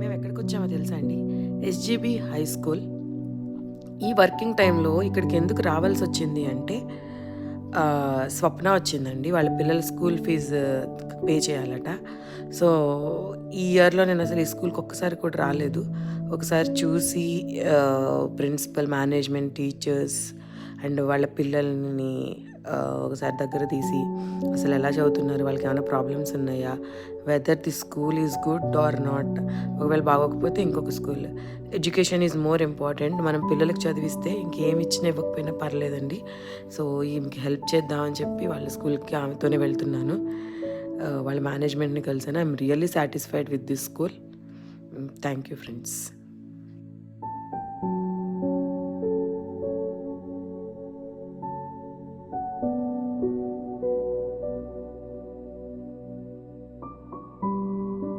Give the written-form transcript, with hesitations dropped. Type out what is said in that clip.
మేము ఎక్కడికొచ్చామో తెలుసా అండి? SGB high school. ఈ వర్కింగ్ టైంలో ఇక్కడికి ఎందుకు రావాల్సొచ్చింది అంటే, స్వప్న వచ్చిందండి. వాళ్ళ పిల్లల స్కూల్ ఫీజు పే చేయాలట. సో, ఈ ఇయర్‌లో నేనసలు ఈ స్కూల్‌కి ఒక్కసారి కూడా రాలేదు. ఒకసారి చూసి ప్రిన్సిపల్, మేనేజ్మెంట్, టీచర్స్ అండ్ వాళ్ళ పిల్లల్ని ఒకసారి దగ్గర తీసి అసలెలా చదువుతున్నారు? వాళ్ళకేమైనా ప్రాబ్లమ్స్ ఉన్నాయా? Whether the school is good or not. ఒకవేళ బాగోకపోతే ఇంకొక school. Education is more important. మనం పిల్లలకి చదివిస్తే ఇంకేమి ఇచ్చినా ఇవ్వకపోయినా పర్లేదండి. సో, ఈమెకి హెల్ప్ చేద్దామని చెప్పి వాళ్ళ స్కూల్‌కి ఆమెతోనే వెళ్తున్నాను. వాళ్ళ మేనేజ్మెంట్‌ని కలిసాను. I'm really satisfied with this school. Thank you friends.